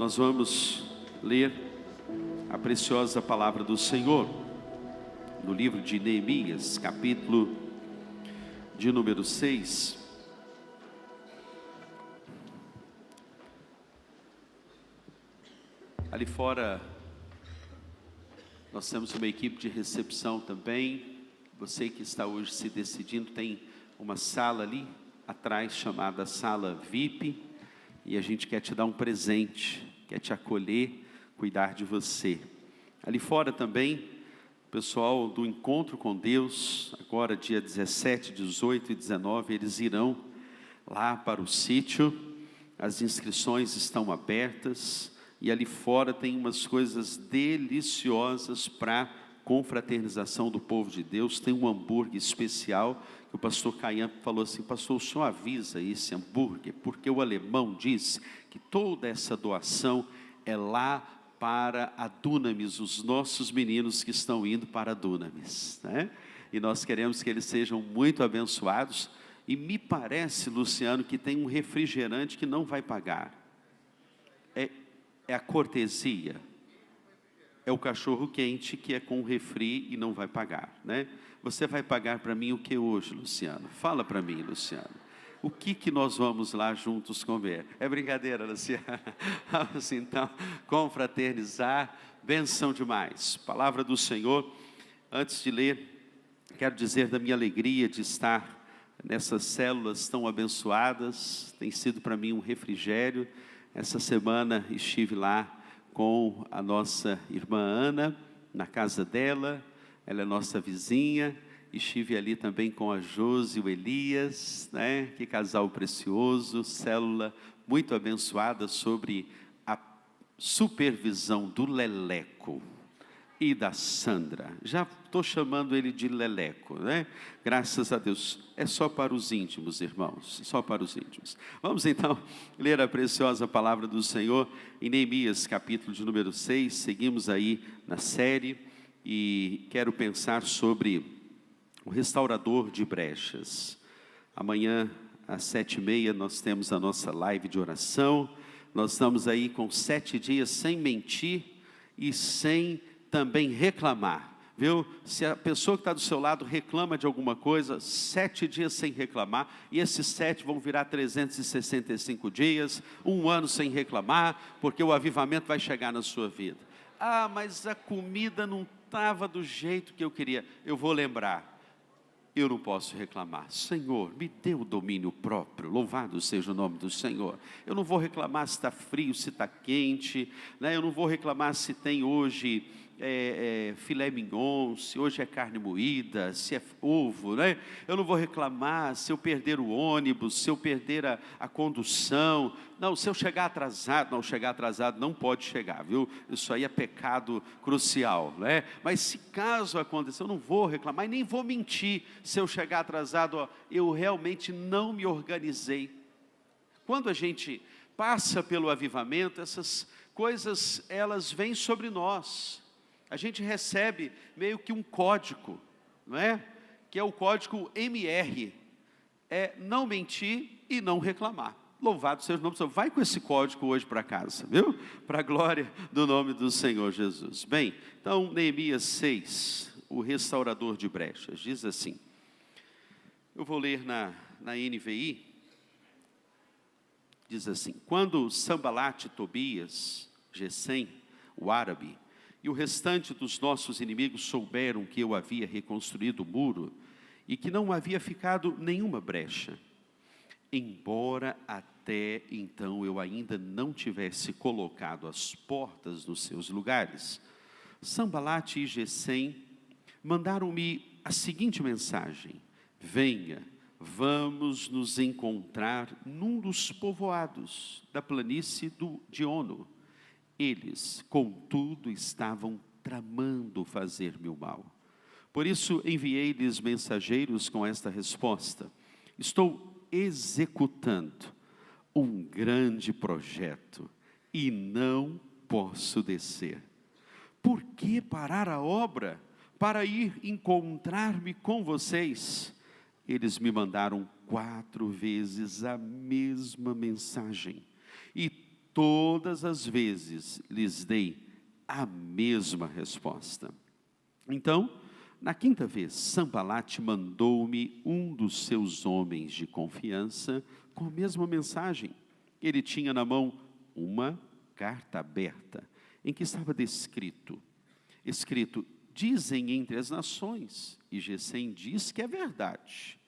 Nós vamos ler a preciosa palavra do Senhor no livro de Neemias, capítulo de número 6. Ali fora nós temos uma equipe de recepção também. Você que está hoje se decidindo, tem uma sala ali atrás chamada sala VIP, e a gente quer te dar um presente, quer te acolher, cuidar de você. Ali fora também, o pessoal do Encontro com Deus, agora dia 17, 18 e 19, eles irão lá para o sítio. As inscrições estão abertas, e ali fora tem umas coisas deliciosas para confraternização do povo de Deus. Tem um hambúrguer especial, que o pastor Caian falou assim: pastor, o senhor avisa esse hambúrguer, porque o alemão disse que toda essa doação é lá para a Dunamis, os nossos meninos que estão indo para a Dunamis, né? E nós queremos que eles sejam muito abençoados. E me parece, Luciano, que tem um refrigerante que não vai pagar. É a cortesia. É o cachorro quente que é com refri e não vai pagar, né? Você vai pagar para mim o que hoje, Luciano? Fala para mim, Luciano. O que nós vamos lá juntos comer? É brincadeira, Luciano. Vamos então confraternizar. Benção demais. Palavra do Senhor. Antes de ler, quero dizer da minha alegria de estar nessas células tão abençoadas. Tem sido para mim um refrigério. Essa semana estive lá com a nossa irmã Ana, na casa dela. Ela é nossa vizinha. Estive ali também com a Josi e o Elias, né? Que casal precioso, célula muito abençoada sobre a supervisão do Leleco e da Sandra. Já estou chamando ele de Leleco, né? Graças a Deus. É só para os íntimos, irmãos, só para os íntimos. Vamos então ler a preciosa palavra do Senhor em Neemias, capítulo de número 6. Seguimos aí na série e quero pensar sobre o restaurador de brechas. Amanhã às 7h30 nós temos a nossa live de oração. Nós estamos aí com 7 dias sem mentir e sem também reclamar, viu? Se a pessoa que está do seu lado reclama de alguma coisa, 7 dias sem reclamar, e esses 7 vão virar 365 dias, 1 ano sem reclamar, porque o avivamento vai chegar na sua vida. Ah, mas a comida não estava do jeito que eu queria. Eu vou lembrar, eu não posso reclamar. Senhor, me dê o domínio próprio, louvado seja o nome do Senhor. Eu não vou reclamar se está frio, se está quente, né? Eu não vou reclamar se tem hoje filé mignon, se hoje é carne moída, se é ovo, né? Eu não vou reclamar se eu perder o ônibus, se eu perder a condução. Não, se eu chegar atrasado, não, chegar atrasado não pode chegar, viu? Isso aí é pecado crucial, né? Mas se caso aconteça, eu não vou reclamar e nem vou mentir. Se eu chegar atrasado, ó, eu realmente não me organizei. Quando a gente passa pelo avivamento, essas coisas, elas vêm sobre nós. A gente recebe meio que um código, não é? Que é o código MR, é não mentir e não reclamar. Louvado seja o nome do Senhor. Vai com esse código hoje para casa, viu? Para a glória do nome do Senhor Jesus. Bem, então Neemias 6, o restaurador de brechas, diz assim. Eu vou ler na NVI. Diz assim: quando Sambalate, Tobias, Gesem, o árabe, e o restante dos nossos inimigos souberam que eu havia reconstruído o muro e que não havia ficado nenhuma brecha, embora até então eu ainda não tivesse colocado as portas nos seus lugares, Sambalate e Gesem mandaram-me a seguinte mensagem: venha, vamos nos encontrar num dos povoados da planície de Ono. Eles, contudo, estavam tramando fazer-me o mal. Por isso enviei-lhes mensageiros com esta resposta: estou executando um grande projeto e não posso descer. Por que parar a obra para ir encontrar-me com vocês? Eles me mandaram 4 vezes a mesma mensagem, e todas as vezes lhes dei a mesma resposta. Então, na quinta vez, Sanbalate mandou-me um dos seus homens de confiança com a mesma mensagem. Ele tinha na mão uma carta aberta, em que estava escrito, dizem entre as nações, e Gesem diz que é verdade,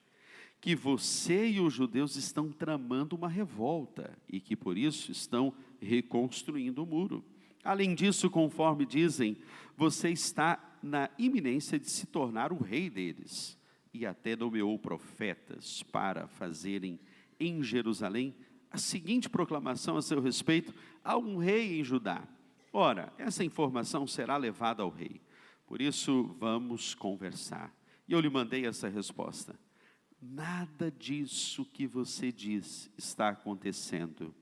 que você e os judeus estão tramando uma revolta, e que por isso estão reconstruindo o muro. Além disso, conforme dizem, você está na iminência de se tornar o rei deles, e até nomeou profetas para fazerem em Jerusalém a seguinte proclamação a seu respeito: há um rei em Judá. Ora, essa informação será levada ao rei, por isso vamos conversar. E eu lhe mandei essa resposta: nada disso que você diz está acontecendo,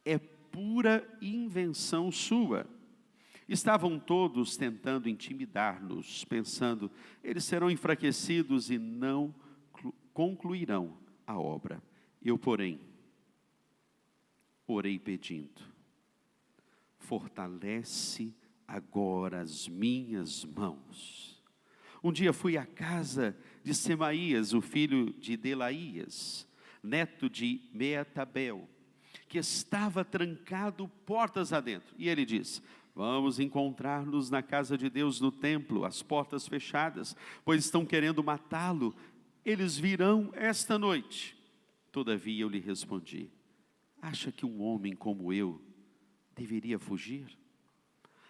é pura invenção sua. Estavam todos tentando intimidar-nos, pensando, eles serão enfraquecidos e não concluirão a obra. Eu, porém, orei pedindo, fortalece agora as minhas mãos. Um dia fui à casa de Semaías, o filho de Delaías, neto de Meetabel, que estava trancado portas adentro. E ele disse, vamos encontrar-nos na casa de Deus no templo, as portas fechadas, pois estão querendo matá-lo. Eles virão esta noite. Todavia eu lhe respondi, acha que um homem como eu deveria fugir?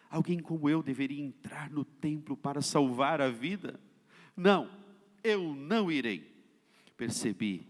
Alguém como eu deveria entrar no templo para salvar a vida? Não, eu não irei. Percebi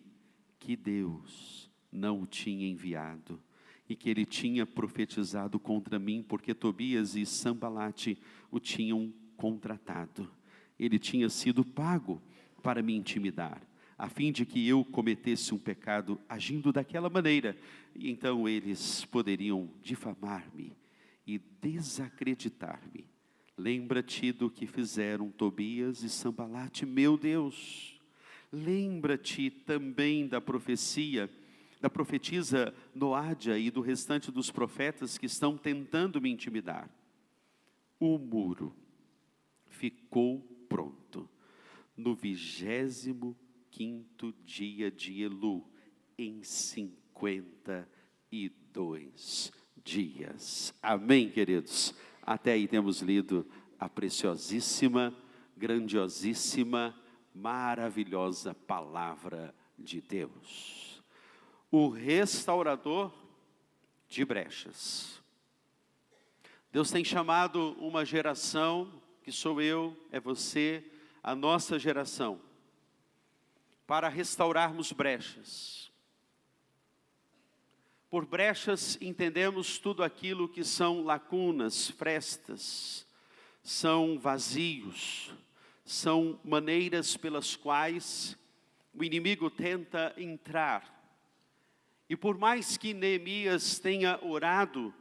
que Deus não o tinha enviado e que ele tinha profetizado contra mim, porque Tobias e Sanbalate o tinham contratado. Ele tinha sido pago para me intimidar, a fim de que eu cometesse um pecado agindo daquela maneira, e então eles poderiam difamar-me e desacreditar-me. Lembra-te do que fizeram Tobias e Sanbalate, meu Deus. Lembra-te também da profetisa Noádia e do restante dos profetas que estão tentando me intimidar. O muro ficou pronto no 25º dia de Elu, em 52 dias. Amém, queridos? Até aí temos lido a preciosíssima, grandiosíssima, maravilhosa palavra de Deus. O restaurador de brechas. Deus tem chamado uma geração, que sou eu, é você, a nossa geração, para restaurarmos brechas. Por brechas entendemos tudo aquilo que são lacunas, frestas, são vazios, são maneiras pelas quais o inimigo tenta entrar. E por mais que Neemias tenha orado,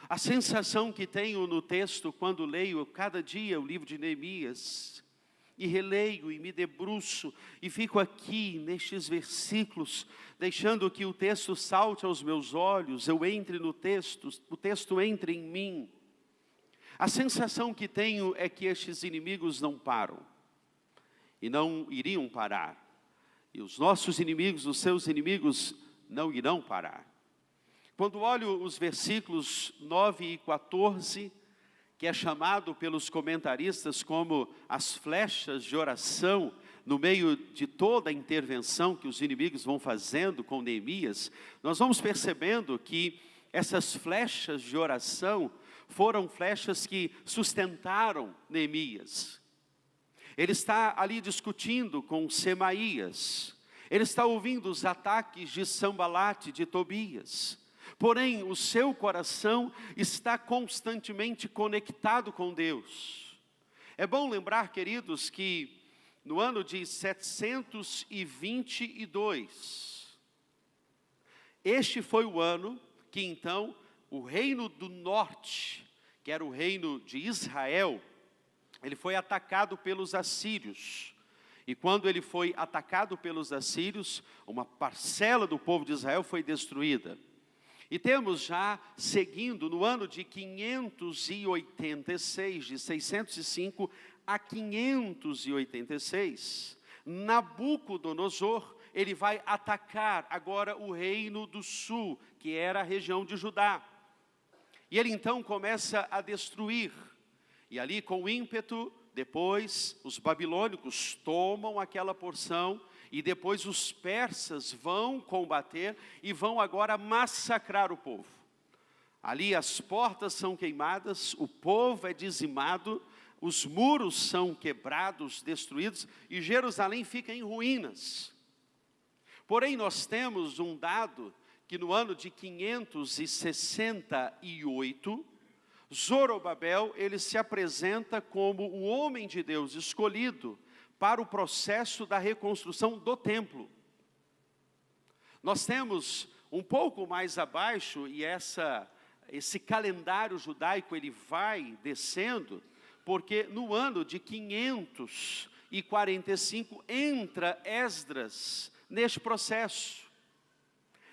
a sensação que tenho no texto quando leio cada dia o livro de Neemias, e releio e me debruço, e fico aqui nestes versículos, deixando que o texto salte aos meus olhos, eu entre no texto, o texto entre em mim. A sensação que tenho é que estes inimigos não param, e não iriam parar. E os nossos inimigos, os seus inimigos, não irão parar. Quando olho os versículos 9 e 14, que é chamado pelos comentaristas como as flechas de oração, no meio de toda a intervenção que os inimigos vão fazendo com Neemias, nós vamos percebendo que essas flechas de oração foram flechas que sustentaram Neemias. Ele está ali discutindo com Semaías, ele está ouvindo os ataques de Sanbalate, de Tobias. Porém, o seu coração está constantemente conectado com Deus. É bom lembrar, queridos, que no ano de 722, este foi o ano que então o reino do norte, que era o reino de Israel, ele foi atacado pelos assírios. E quando ele foi atacado pelos assírios, uma parcela do povo de Israel foi destruída. E temos já, seguindo, no ano de 586, de 605 a 586, Nabucodonosor, ele vai atacar agora o reino do sul, que era a região de Judá. E ele então começa a destruir. E ali com ímpeto, depois os babilônicos tomam aquela porção, e depois os persas vão combater e vão agora massacrar o povo. Ali as portas são queimadas, o povo é dizimado, os muros são quebrados, destruídos, e Jerusalém fica em ruínas. Porém, nós temos um dado que no ano de 568, Zorobabel, ele se apresenta como o homem de Deus escolhido para o processo da reconstrução do templo. Nós temos um pouco mais abaixo, e esse calendário judaico ele vai descendo, porque no ano de 545 entra Esdras neste processo.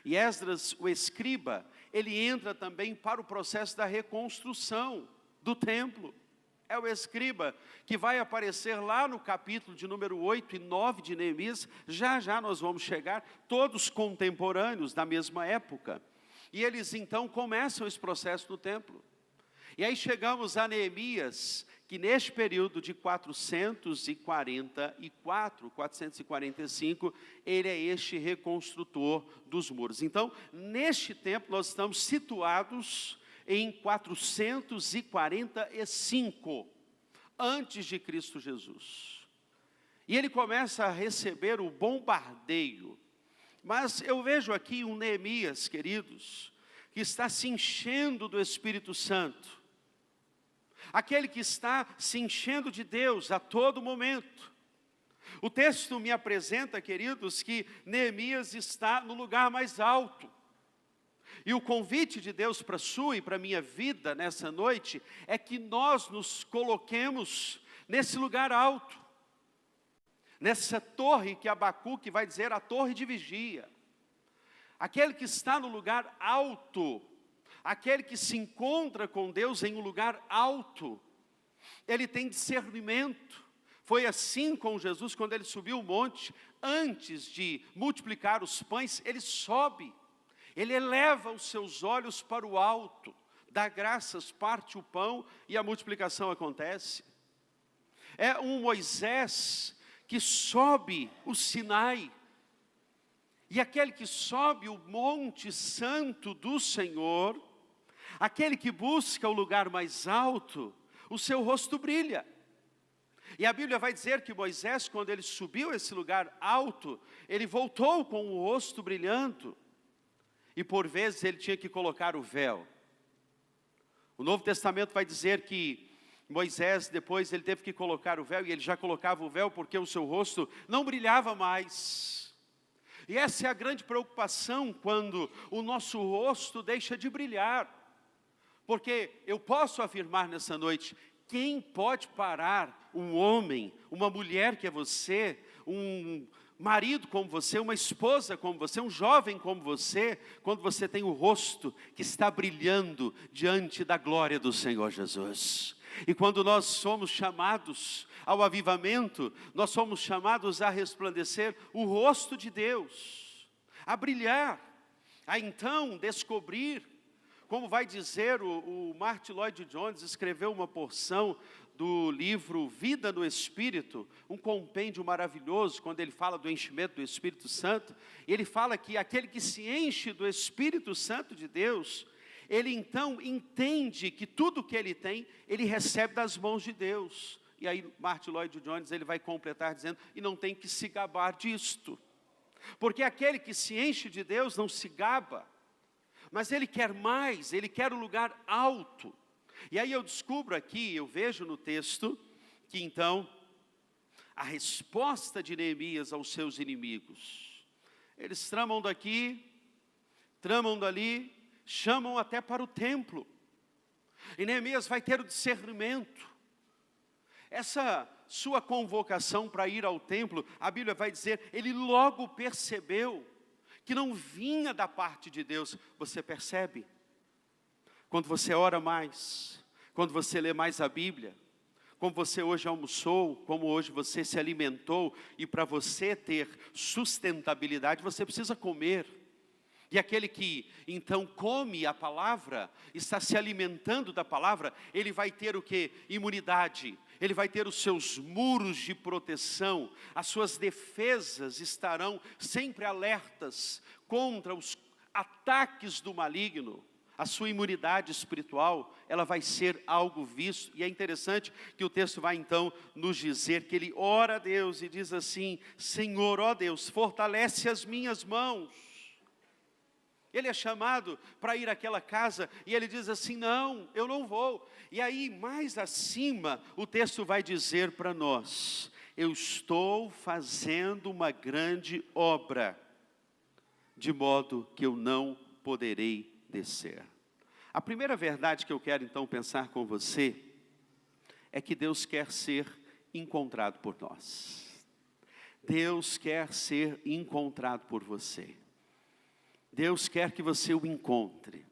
E Esdras, o escriba, ele entra também para o processo da reconstrução do templo. É o escriba que vai aparecer lá no capítulo de número 8 e 9 de Neemias. Já já nós vamos chegar, todos contemporâneos da mesma época. E eles então começam esse processo no templo. E aí chegamos a Neemias, que neste período de 444, 445, ele é este reconstrutor dos muros. Então, neste tempo nós estamos situados em 445, antes de Cristo Jesus. E ele começa a receber o bombardeio. Mas eu vejo aqui um Neemias, queridos, que está se enchendo do Espírito Santo. Aquele que está se enchendo de Deus a todo momento. O texto me apresenta, queridos, que Neemias está no lugar mais alto. E o convite de Deus para a sua e para a minha vida nessa noite é que nós nos coloquemos nesse lugar alto, nessa torre que Abacuque vai dizer, a torre de vigia. Aquele que está no lugar alto, aquele que se encontra com Deus em um lugar alto, ele tem discernimento. Foi assim com Jesus quando ele subiu o monte, antes de multiplicar os pães, ele sobe. Ele eleva os seus olhos para o alto, dá graças, parte o pão e a multiplicação acontece. É um Moisés que sobe o Sinai. E aquele que sobe o monte santo do Senhor, aquele que busca o lugar mais alto, o seu rosto brilha. E a Bíblia vai dizer que Moisés, quando ele subiu esse lugar alto, ele voltou com o rosto brilhando. E por vezes ele tinha que colocar o véu. O Novo Testamento vai dizer que Moisés depois ele teve que colocar o véu, e ele já colocava o véu porque o seu rosto não brilhava mais. E essa é a grande preocupação quando o nosso rosto deixa de brilhar. Porque eu posso afirmar nessa noite, quem pode parar um homem, uma mulher que é você, um marido como você, uma esposa como você, um jovem como você, quando você tem o rosto que está brilhando diante da glória do Senhor Jesus. E quando nós somos chamados ao avivamento, nós somos chamados a resplandecer o rosto de Deus, a brilhar, a então descobrir, como vai dizer o Martin Lloyd Jones, escreveu uma porção do livro Vida no Espírito, um compêndio maravilhoso, quando ele fala do enchimento do Espírito Santo, e ele fala que aquele que se enche do Espírito Santo de Deus, ele então entende que tudo que ele tem, ele recebe das mãos de Deus. E aí Martin Lloyd Jones, ele vai completar dizendo, e não tem que se gabar disto, porque aquele que se enche de Deus não se gaba, mas ele quer mais, ele quer um lugar alto. E aí eu descubro aqui, eu vejo no texto, que então, a resposta de Neemias aos seus inimigos, eles tramam daqui, tramam dali, chamam até para o templo, e Neemias vai ter o discernimento. Essa sua convocação para ir ao templo, a Bíblia vai dizer, ele logo percebeu, que não vinha da parte de Deus. Você percebe? Quando você ora mais, quando você lê mais a Bíblia, como você hoje almoçou, como hoje você se alimentou, e para você ter sustentabilidade, você precisa comer. E aquele que então come a palavra, está se alimentando da palavra, ele vai ter o quê? Imunidade. Ele vai ter os seus muros de proteção, as suas defesas estarão sempre alertas contra os ataques do maligno. A sua imunidade espiritual, ela vai ser algo visto. E é interessante que o texto vai então nos dizer que ele ora a Deus e diz assim: Senhor, ó Deus, fortalece as minhas mãos. Ele é chamado para ir àquela casa e ele diz assim: não, eu não vou. E aí mais acima o texto vai dizer para nós: eu estou fazendo uma grande obra, de modo que eu não poderei descer. A primeira verdade que eu quero então pensar com você é que Deus quer ser encontrado por nós. Deus quer ser encontrado por você. Deus quer que você o encontre.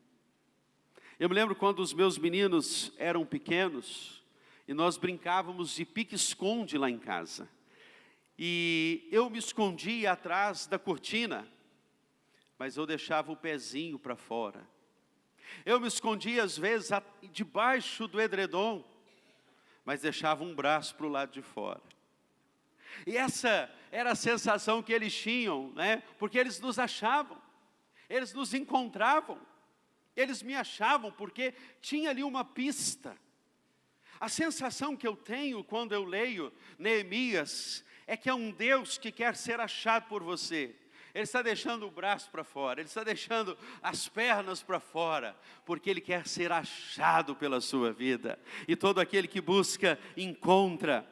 Eu me lembro quando os meus meninos eram pequenos e nós brincávamos de pique-esconde lá em casa. E eu me escondia atrás da cortina, mas eu deixava o pezinho para fora. Eu me escondia às vezes debaixo do edredom, mas deixava um braço para o lado de fora. E essa era a sensação que eles tinham, né? Porque eles nos achavam, eles nos encontravam, eles me achavam porque tinha ali uma pista. A sensação que eu tenho quando eu leio Neemias é que é um Deus que quer ser achado por você. Ele está deixando o braço para fora, ele está deixando as pernas para fora, porque ele quer ser achado pela sua vida. E todo aquele que busca, encontra.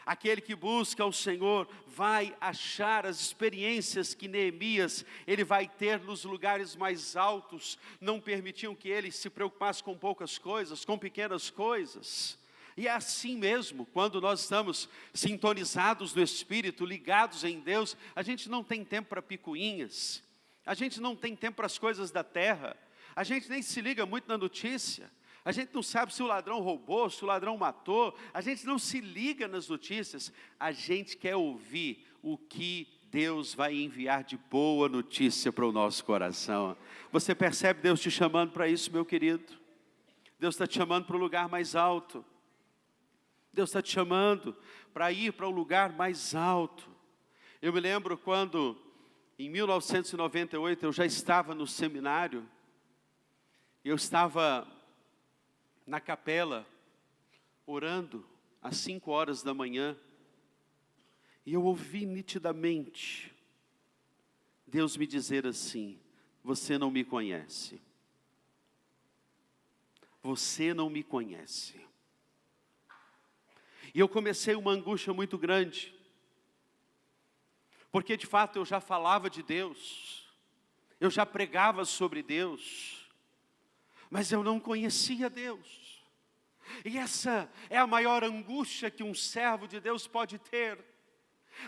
Aquele que busca o Senhor vai achar as experiências que Neemias, ele vai ter nos lugares mais altos. Não permitiam que ele se preocupasse com poucas coisas, com pequenas coisas. E é assim mesmo, quando nós estamos sintonizados no Espírito, ligados em Deus, a gente não tem tempo para picuinhas, a gente não tem tempo para as coisas da terra, a gente nem se liga muito na notícia, a gente não sabe se o ladrão roubou, se o ladrão matou, a gente não se liga nas notícias, a gente quer ouvir o que Deus vai enviar de boa notícia para o nosso coração. Você percebe Deus te chamando para isso, meu querido? Deus está te chamando para o lugar mais alto. Deus está te chamando para ir para um lugar mais alto. Eu me lembro quando, em 1998, eu já estava no seminário. Eu estava na capela, orando, às 5 horas da manhã. E eu ouvi nitidamente Deus me dizer assim: você não me conhece. Você não me conhece. E eu comecei uma angústia muito grande, porque de fato eu já falava de Deus, eu já pregava sobre Deus, mas eu não conhecia Deus. E essa é a maior angústia que um servo de Deus pode ter,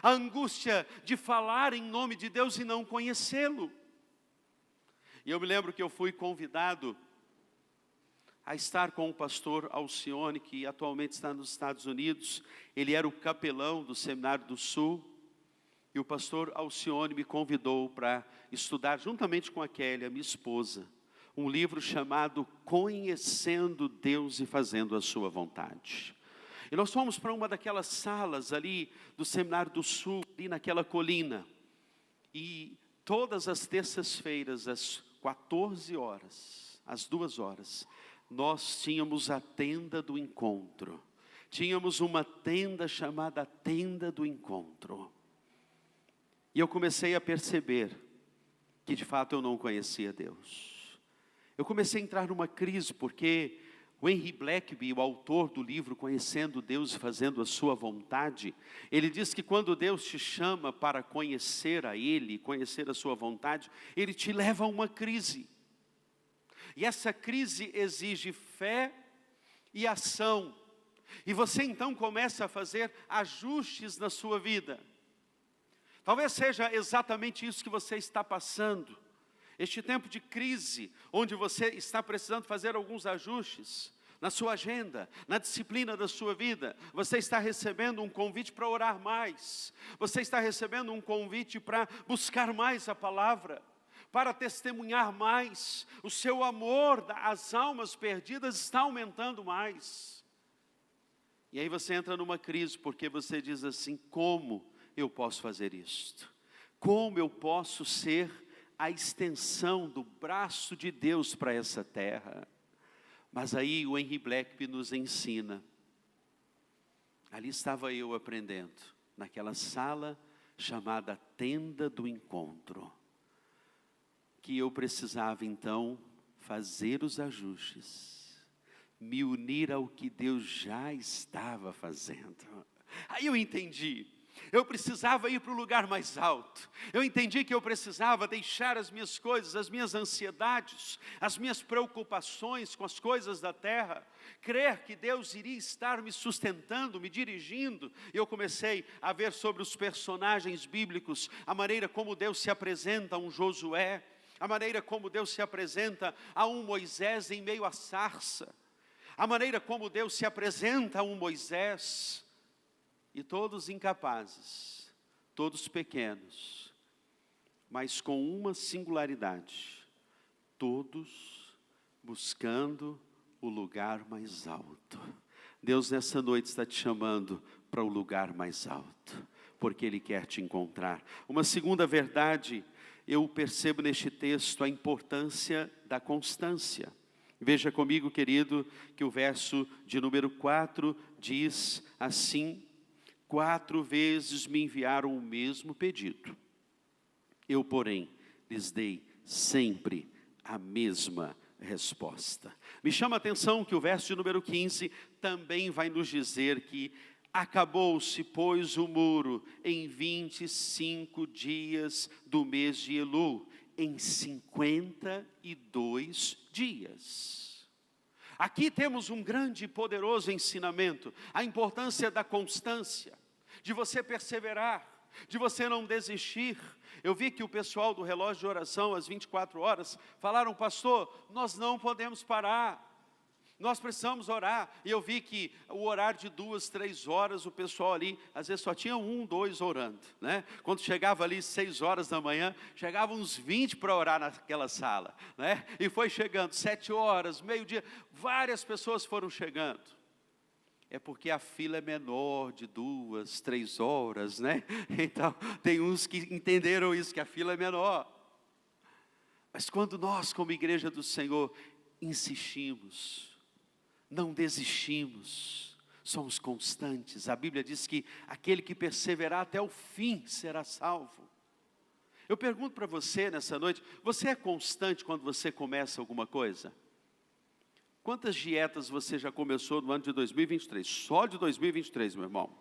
a angústia de falar em nome de Deus e não conhecê-lo. E eu me lembro que eu fui convidado a estar com o pastor Alcione, que atualmente está nos Estados Unidos. Ele era o capelão do Seminário do Sul, e o pastor Alcione me convidou para estudar, juntamente com a Kelly, a minha esposa, um livro chamado Conhecendo Deus e Fazendo a Sua Vontade. E nós fomos para uma daquelas salas ali do Seminário do Sul, ali naquela colina, e todas as terças-feiras, às 14 horas, às 2 horas, nós tínhamos a tenda do encontro. Tínhamos uma tenda chamada Tenda do Encontro. E eu comecei a perceber que de fato eu não conhecia Deus. Eu comecei a entrar numa crise, porque o Henry Blackaby, o autor do livro Conhecendo Deus e Fazendo a Sua Vontade, ele diz que quando Deus te chama para conhecer a Ele, conhecer a Sua vontade, Ele te leva a uma crise. E essa crise exige fé e ação. E você então começa a fazer ajustes na sua vida. Talvez seja exatamente isso que você está passando. Este tempo de crise, onde você está precisando fazer alguns ajustes na sua agenda, na disciplina da sua vida. Você está recebendo um convite para orar mais. Você está recebendo um convite para buscar mais a palavra, para testemunhar mais. O seu amor às almas perdidas está aumentando mais. E aí você entra numa crise, porque você diz assim: como eu posso fazer isto? Como eu posso ser a extensão do braço de Deus para essa terra? Mas aí o Henry Blackby nos ensina. Ali estava eu aprendendo, naquela sala chamada Tenda do Encontro, que eu precisava então fazer os ajustes, me unir ao que Deus já estava fazendo. Aí eu entendi. Eu precisava ir para o lugar mais alto. Eu entendi que eu precisava deixar as minhas coisas, as minhas ansiedades, as minhas preocupações com as coisas da terra, crer que Deus iria estar me sustentando, me dirigindo. E eu comecei a ver sobre os personagens bíblicos, a maneira como Deus se apresenta a um Josué, a maneira como Deus se apresenta a um Moisés em meio à sarça, a maneira como Deus se apresenta a um Moisés. E todos incapazes, todos pequenos, mas com uma singularidade: todos buscando o lugar mais alto. Deus nessa noite está te chamando para o lugar mais alto, porque Ele quer te encontrar. Uma segunda verdade, eu percebo neste texto a importância da constância. Veja comigo, querido, que o verso de número 4 diz assim: 4 vezes me enviaram o mesmo pedido. Eu, porém, lhes dei sempre a mesma resposta. Me chama a atenção que o verso de número 15 também vai nos dizer que acabou-se, pois, o muro em 25 dias do mês de Elul, em 52 dias. Aqui temos um grande e poderoso ensinamento, a importância da constância, de você perseverar, de você não desistir. Eu vi que o pessoal do relógio de oração, às 24 horas, falaram: pastor, nós não podemos parar, nós precisamos orar. E eu vi que o horário de 2, 3 horas, o pessoal ali, às vezes só tinha 1, 2 orando, né? Quando chegava ali 6 horas da manhã, chegavam uns 20 para orar naquela sala, né? E foi chegando 7 horas, meio-dia, várias pessoas foram chegando. É porque a fila é menor, de 2, 3 horas, né? Então, tem uns que entenderam isso, que a fila é menor. Mas quando nós, como igreja do Senhor, insistimos, não desistimos, somos constantes. A Bíblia diz que aquele que perseverar até o fim será salvo. Eu pergunto para você nessa noite: você é constante quando você começa alguma coisa? Quantas dietas você já começou no ano de 2023? Só de 2023, meu irmão.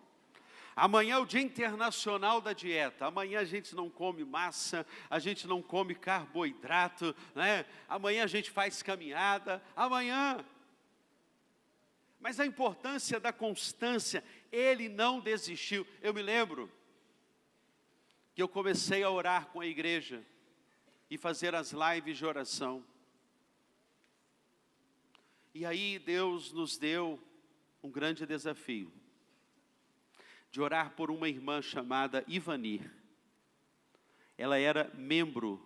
Amanhã é o Dia Internacional da Dieta. Amanhã a gente não come massa, a gente não come carboidrato, né? Amanhã a gente faz caminhada, amanhã. Mas a importância da constância, ele não desistiu. Eu me lembro que eu comecei a orar com a igreja e fazer as lives de oração. E aí Deus nos deu um grande desafio, de orar por uma irmã chamada Ivanir. Ela era membro,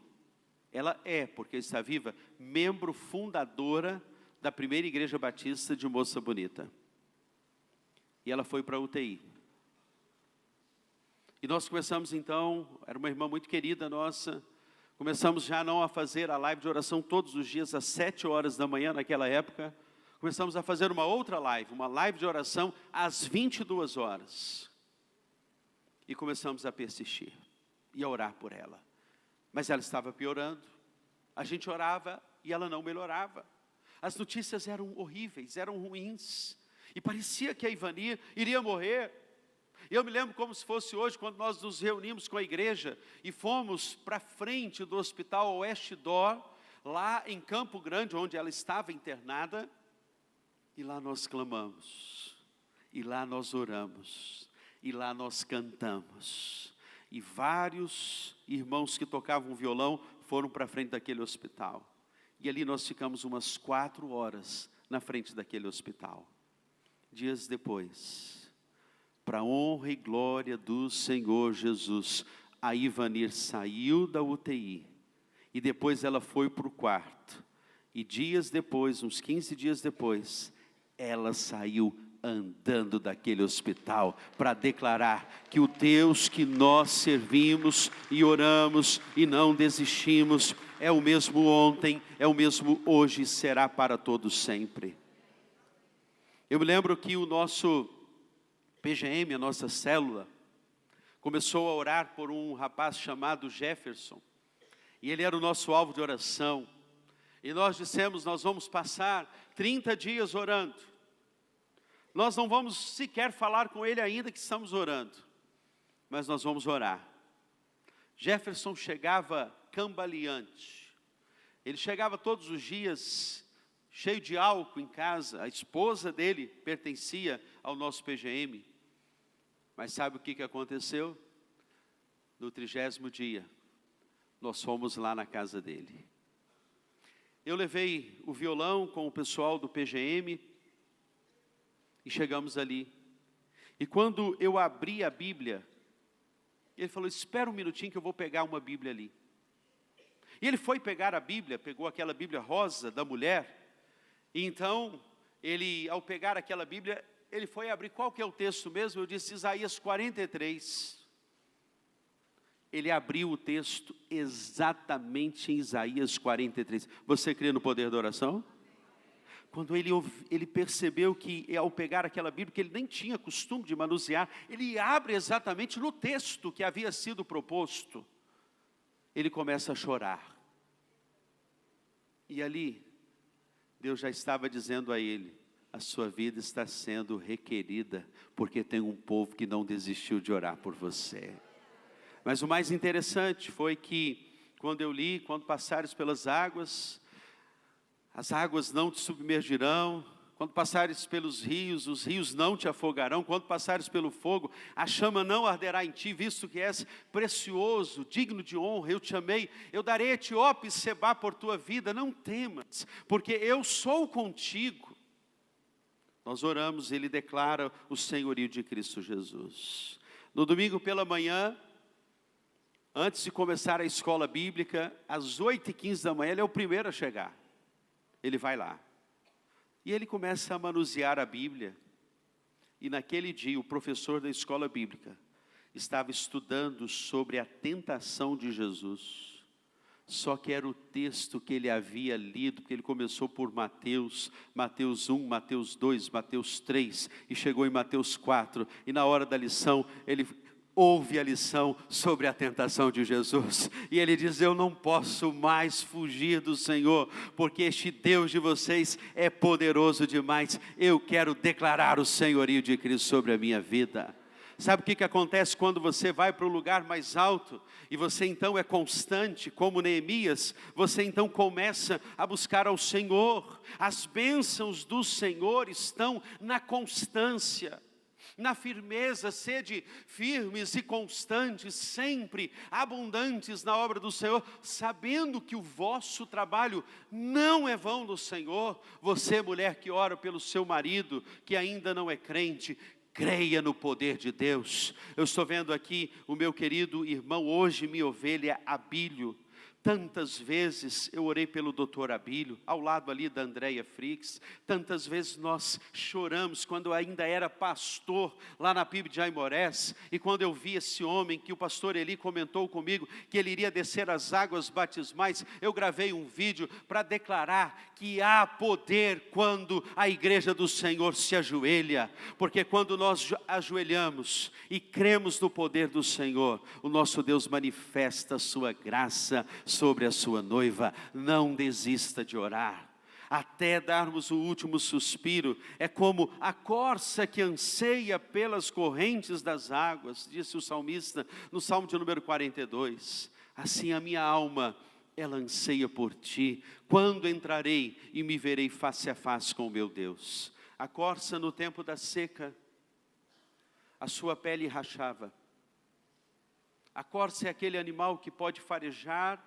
ela é, porque está viva, membro fundadora da primeira igreja batista de Moça Bonita. E ela foi para a UTI. E nós começamos então, era uma irmã muito querida nossa, começamos já não a fazer a live de oração todos os dias, às 7 horas da manhã naquela época. Começamos a fazer uma outra live, uma live de oração às 22 horas. E começamos a persistir e a orar por ela. Mas ela estava piorando, a gente orava e ela não melhorava. As notícias eram horríveis, eram ruins, e parecia que a Ivanir iria morrer. Eu me lembro como se fosse hoje, quando nós nos reunimos com a igreja e fomos para frente do hospital Oeste Dor, lá em Campo Grande, onde ela estava internada, e lá nós clamamos, e lá nós oramos, e lá nós cantamos, e vários irmãos que tocavam violão foram para frente daquele hospital. E ali nós ficamos umas 4 horas na frente daquele hospital. Dias depois, para a honra e glória do Senhor Jesus, a Ivanir saiu da UTI, e depois ela foi para o quarto, e dias depois, uns 15 dias depois, ela saiu andando daquele hospital, para declarar que o Deus que nós servimos e oramos e não desistimos, é o mesmo ontem, é o mesmo hoje e será para todos sempre. Eu me lembro que o nosso PGM, a nossa célula, começou a orar por um rapaz chamado Jefferson, e ele era o nosso alvo de oração, e nós dissemos, nós vamos passar 30 dias orando, nós não vamos sequer falar com ele ainda que estamos orando, mas nós vamos orar. Jefferson chegava cambaleante, ele chegava todos os dias cheio de álcool em casa, a esposa dele pertencia ao nosso PGM, mas sabe o que aconteceu? No 30º dia, nós fomos lá na casa dele. Eu levei o violão com o pessoal do PGM, e chegamos ali, e quando eu abri a Bíblia, ele falou, espera um minutinho que eu vou pegar uma Bíblia ali. E ele foi pegar a Bíblia, pegou aquela Bíblia rosa da mulher, e então, ele ao pegar aquela Bíblia, ele foi abrir, qual que é o texto mesmo? Eu disse, Isaías 43. Ele abriu o texto exatamente em Isaías 43. Você crê no poder da oração? Quando ele percebeu que ao pegar aquela Bíblia, que ele nem tinha costume de manusear, ele abre exatamente no texto que havia sido proposto. Ele começa a chorar. E ali, Deus já estava dizendo a ele, a sua vida está sendo requerida, porque tem um povo que não desistiu de orar por você. Mas o mais interessante foi que, quando eu li, quando passares pelas águas, as águas não te submergirão, quando passares pelos rios, os rios não te afogarão, quando passares pelo fogo, a chama não arderá em ti, visto que és precioso, digno de honra, eu te amei, eu darei Etiópia e Sebá por tua vida, não temas, porque eu sou contigo. Nós oramos, ele declara o senhorio de Cristo Jesus. No domingo pela manhã, antes de começar a escola bíblica, às 8h15 da manhã, ele é o primeiro a chegar. Ele vai lá, e ele começa a manusear a Bíblia, e naquele dia o professor da escola bíblica estava estudando sobre a tentação de Jesus, só que era o texto que ele havia lido, porque ele começou por Mateus 1, Mateus 2, Mateus 3, e chegou em Mateus 4, e na hora da lição, ele ouve a lição sobre a tentação de Jesus, e ele diz, eu não posso mais fugir do Senhor, porque este Deus de vocês é poderoso demais, eu quero declarar o senhorio de Cristo sobre a minha vida. Sabe o que acontece quando você vai para o lugar mais alto, e você então é constante, como Neemias, você então começa a buscar ao Senhor, as bênçãos do Senhor estão na constância, na firmeza, sede firmes e constantes, sempre abundantes na obra do Senhor, sabendo que o vosso trabalho não é vão do Senhor. Você, mulher que ora pelo seu marido, que ainda não é crente, creia no poder de Deus. Eu estou vendo aqui o meu querido irmão, hoje minha ovelha Abílio. Tantas vezes eu orei pelo doutor Abílio, ao lado ali da Andréia Frix. Tantas vezes nós choramos quando eu ainda era pastor lá na PIB de Aimorés. E quando eu vi esse homem que o pastor Eli comentou comigo, que ele iria descer as águas batismais, eu gravei um vídeo para declarar que há poder quando a igreja do Senhor se ajoelha. Porque quando nós ajoelhamos e cremos no poder do Senhor, o nosso Deus manifesta a sua graça sobre a sua noiva. Não desista de orar, até darmos o último suspiro. É como a corça que anseia pelas correntes das águas, disse o salmista no Salmo de número 42. Assim a minha alma, ela anseia por ti, quando entrarei e me verei face a face com o meu Deus. A corça no tempo da seca, a sua pele rachava, A corça é aquele animal que pode farejar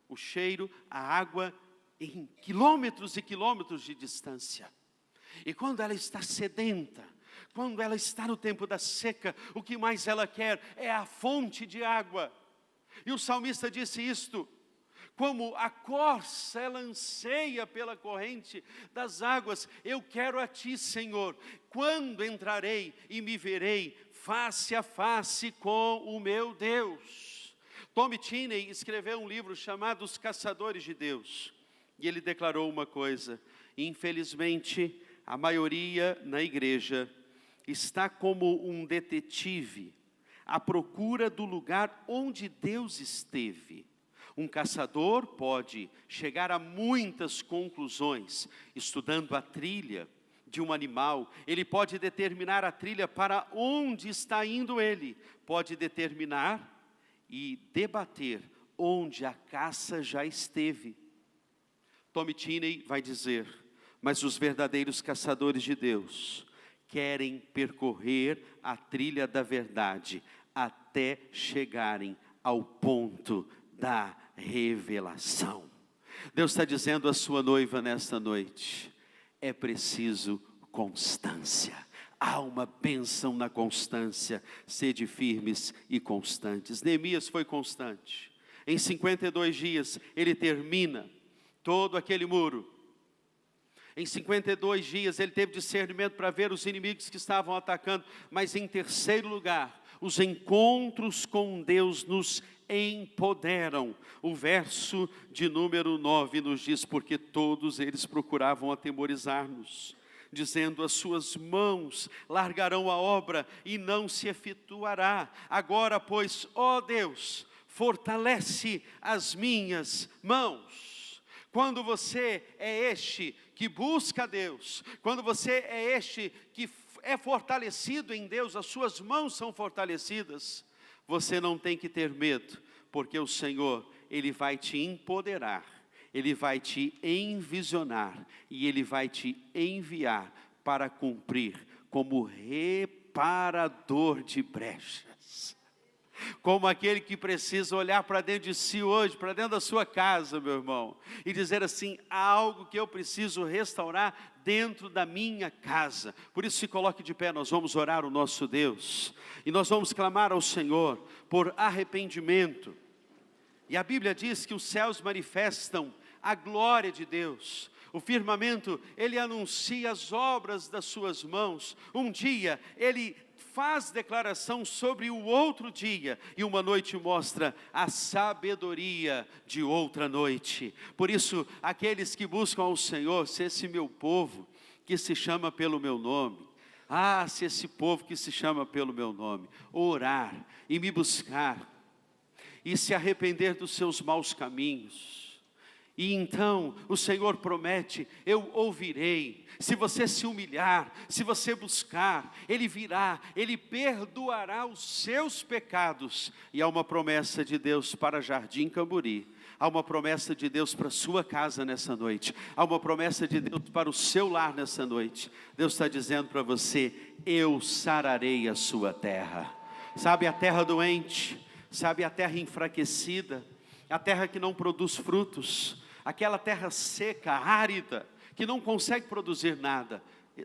o cheiro, a água, em quilômetros e quilômetros de distância. E quando ela está sedenta, quando ela está no tempo da seca, o que mais ela quer é a fonte de água. E o salmista disse isto: como a corça, ela anseia pela corrente das águas, eu quero a ti, Senhor. Quando entrarei e me verei face a face com o meu Deus? Tom Tinney escreveu um livro chamado Os Caçadores de Deus. E ele declarou uma coisa: infelizmente, a maioria na igreja está como um detetive à procura do lugar onde Deus esteve. Um caçador pode chegar a muitas conclusões estudando a trilha de um animal. Ele pode determinar a trilha para onde está indo ele. Pode determinar e debater onde a caça já esteve. Tom Tinney vai dizer: mas os verdadeiros caçadores de Deus querem percorrer a trilha da verdade até chegarem ao ponto da revelação. Deus está dizendo à sua noiva nesta noite: é preciso constância. Há uma bênção na constância. Sede firmes e constantes. Neemias foi constante. Em 52 dias ele termina todo aquele muro. Em 52 dias ele teve discernimento para ver os inimigos que estavam atacando. Mas em terceiro lugar, os encontros com Deus nos empoderam. O verso de número 9 nos diz: porque todos eles procuravam atemorizar-nos, dizendo: as suas mãos largarão a obra e não se efetuará. Agora, pois, ó Deus, fortalece as minhas mãos. Quando você é este que busca a Deus, quando você é este que é fortalecido em Deus, as suas mãos são fortalecidas, você não tem que ter medo, porque o Senhor, Ele vai te empoderar, Ele vai te envisionar e Ele vai te enviar para cumprir como reparador de brechas. Como aquele que precisa olhar para dentro de si hoje, para dentro da sua casa, meu irmão, e dizer assim: há algo que eu preciso restaurar dentro da minha casa. Por isso se coloque de pé, nós vamos orar o nosso Deus, e nós vamos clamar ao Senhor por arrependimento. E a Bíblia diz que os céus manifestam a glória de Deus. O firmamento, ele anuncia as obras das suas mãos. Um dia, ele faz declaração sobre o outro dia, e uma noite mostra a sabedoria de outra noite. Por isso, aqueles que buscam ao Senhor, se esse meu povo, que se chama pelo meu nome, se esse povo que se chama pelo meu nome, orar e me buscar, e se arrepender dos seus maus caminhos, e então o Senhor promete: eu ouvirei. Se você se humilhar, se você buscar, Ele virá, Ele perdoará os seus pecados. E há uma promessa de Deus para Jardim Camburi, há uma promessa de Deus para a sua casa nessa noite, há uma promessa de Deus para o seu lar nessa noite. Deus está dizendo para você: eu sararei a sua terra. Sabe a terra doente, sabe a terra enfraquecida, a terra que não produz frutos, aquela terra seca, árida, que não consegue produzir nada.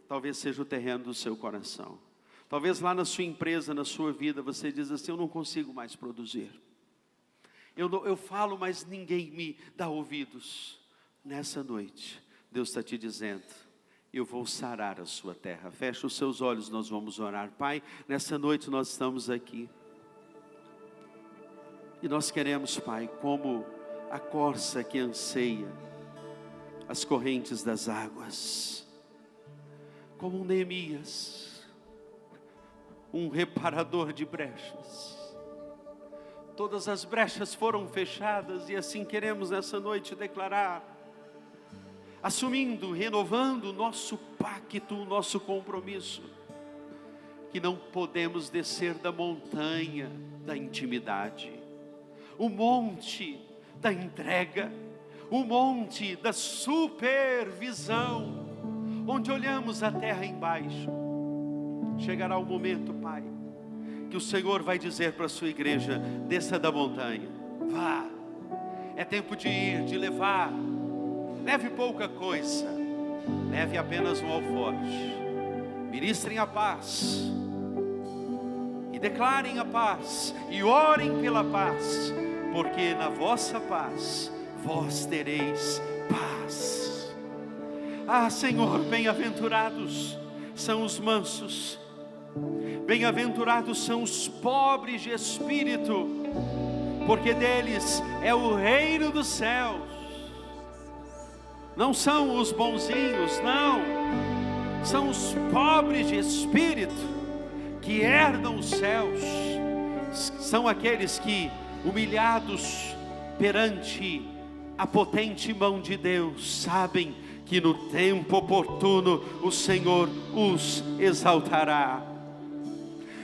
Talvez seja o terreno do seu coração. Talvez lá na sua empresa, na sua vida, você diz assim: eu não consigo mais produzir. Eu falo, mas ninguém me dá ouvidos. Nessa noite, Deus está te dizendo: eu vou sarar a sua terra. Feche os seus olhos, nós vamos orar. Pai, nessa noite nós estamos aqui, e nós queremos, Pai, como a corça que anseia as correntes das águas, como um Neemias, um reparador de brechas. Todas as brechas foram fechadas, e assim queremos nessa noite declarar, assumindo, renovando o nosso pacto, o nosso compromisso, que não podemos descer da montanha da intimidade, o monte da entrega, o monte da supervisão, onde olhamos a terra embaixo. Chegará o momento, Pai, que o Senhor vai dizer para a sua igreja: desça da montanha, vá. É tempo de ir, de levar. Leve pouca coisa, leve apenas um alforje. Ministrem a paz, e declarem a paz, e orem pela paz, porque na vossa paz, vós tereis paz. Ah, Senhor, bem-aventurados são os mansos, bem-aventurados são os pobres de espírito, porque deles é o reino dos céus. Não são os bonzinhos, não, são os pobres de espírito que herdam os céus. São aqueles que, humilhados perante a potente mão de Deus, sabem que no tempo oportuno o Senhor os exaltará.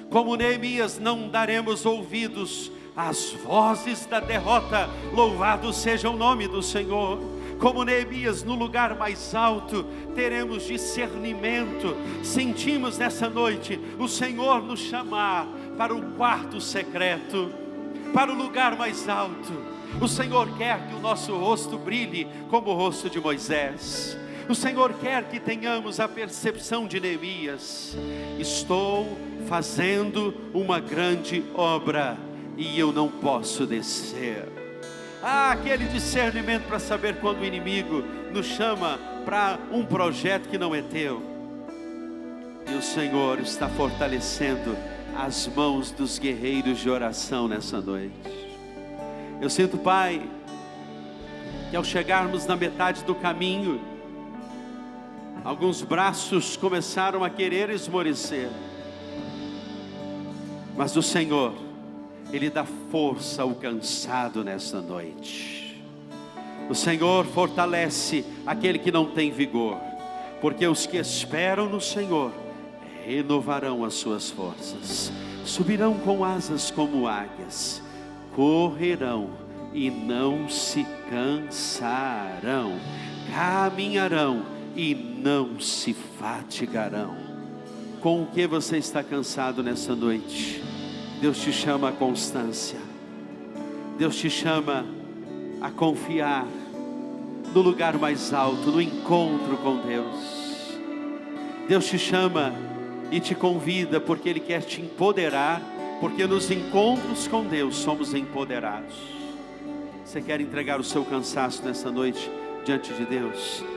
Como Neemias, não daremos ouvidos às vozes da derrota. Louvado seja o nome do Senhor. Como Neemias, no lugar mais alto, teremos discernimento. Sentimos nessa noite o Senhor nos chamar para o quarto secreto, para o lugar mais alto. O Senhor quer que o nosso rosto brilhe como o rosto de Moisés. O Senhor quer que tenhamos a percepção de Neemias: estou fazendo uma grande obra e eu não posso descer. Aquele discernimento para saber quando o inimigo nos chama para um projeto que não é teu. E o Senhor está fortalecendo as mãos dos guerreiros de oração nessa noite. Eu sinto, Pai, que ao chegarmos na metade do caminho, alguns braços começaram a querer esmorecer, mas o Senhor, Ele dá força ao cansado nesta noite. O Senhor fortalece aquele que não tem vigor, porque os que esperam no Senhor renovarão as suas forças, subirão com asas como águias, correrão e não se cansarão, caminharão e não se fatigarão. Com o que você está cansado nessa noite? Deus te chama à constância. Deus te chama a confiar no lugar mais alto, no encontro com Deus. Deus te chama e te convida, porque Ele quer te empoderar, porque nos encontros com Deus somos empoderados. Você quer entregar o seu cansaço nessa noite diante de Deus?